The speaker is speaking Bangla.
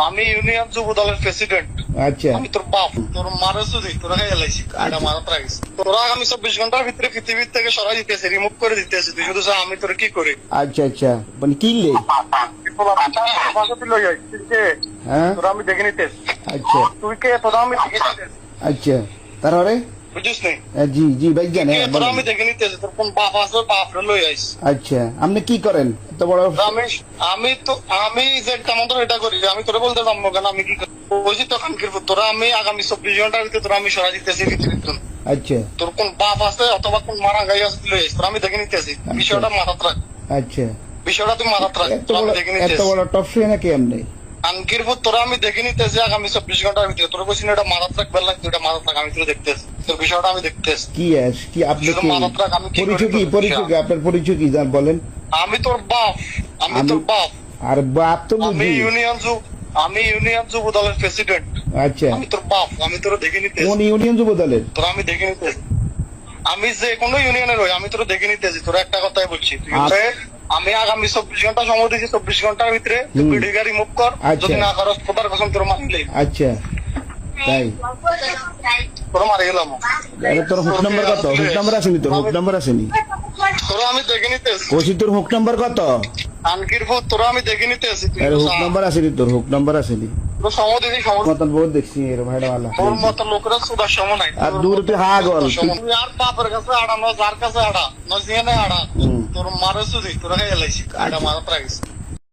আমি ইউনিয়ন যুব দলের প্রেসিডেন্ট। আচ্ছা আমি তোর বাপ, তোর মারা শুধু তোরা এলাইছি এটা মারাত রাখিস। তোরা আগামী 24 ঘন্টার ভিতরে পৃথিবীর থেকে সরাই দিতেছে, রিমুভ করে দিতেছে। তুই শুধু চাও আমি তোর কি করি? আচ্ছা আচ্ছা মানে কিনলে হ্যাঁ তোরা আমি দেখে নিতেছি। আচ্ছা তুই কে? তোরা আমি দেখে নিতেছি, আচ্ছা তারপরে বুঝিস নি? জি জি ভাই জানে তোরা আমি দেখে নিতেছি। তোর কোন বাপ আছে, বাপ লই আইস। আচ্ছা আপনি কি করেন এত বড়? আমি যে কেমন তোর এটা করি, আমি তোরা বলতে পারবো কেন আমি কি করি? বুঝি তো কানকির পুত, তোরা আমি আগামী 24 ঘন্টার ভিতরে তোরা আমি সরাই দিতেছি পৃথিবীর জন্য। আচ্ছা তোর কোন বাপ আছে অথবা কোন মারা গাই আছে লই আইস। তোরা আমি দেখে নিতেছি। বিষয়টা মাথাত রাখ, আচ্ছা বিষয়টা তুই মাথাত রাখ। তোরা আমি দেখে এত নিতেছি। বড় টপ শুয়ে নাকি আপনি? কানকির পুত, তোরা আমি দেখে নিতেছি আগামী 24 ঘন্টার ভিতরে। তোরা বলছিস এটা মাথাত রাখ, বেলা তুই এটা মাথাত রাখ। আমি তোরা দেখতেছি, তোর বিষয়টা আমি দেখতেছি। কি আপনি শুধু কি মাথাত রাখ, আমি কি করি পরিচয় কি তোর পরিচয় কি আপনার পরিচয় কি জান বলেন? আমি তোর বাপ, আমি তোর বাপ। আর বাপ তো আমি বুঝি। ইউনিয়ন যুব দলের প্রেসিডেন্ট। আচ্ছা আমি তোর বাপ, আমি তোরা দেখে নিতেছি। কোন ইউনিয়ন যুব দলের? তোরা আমি দেখে নিতেছি। আমি যে কোনো ইউনিয়নের হই, আমি তোরা দেখে নিতেছি। তোরা একটা কথাই বলছি, তুই আমি আগামী 24 ঘন্টা সময় দিচ্ছি। 24 ঘন্টার ভিতরে তুই ভিডিও রিমুভ কর। আচ্ছা। যদি না করস খোদার কসম তোর মারিলে। আচ্ছা তাই তোরা মারি গেলাম। আরে তোর হুক নাম্বার কত? হুক নাম্বার আসেনি তোর? হুক নাম্বার আসেনি? তোরা আমি দেখে নিতেছি। কইছি তোর হুক নাম্বার কত? আনকির ফুট, তোরা আমি দেখে নিতেছি। তুই আরে হুক নাম্বার আসেনি তোর? হুক নাম্বার আসেনি? তোর সময় দিদি সময় মতন বহুত দেখছি এর ভাইডা वाला তোর মতো লোকরা সুদার সময় নাই। আর দূর তুই হাগল তুই আর বাপের কাছে আড়া, যার কাছে আড়া নজিয়ে আড়া। তোর মারে শুধু তোরা এলাইছি এটা মারাত রাখিস।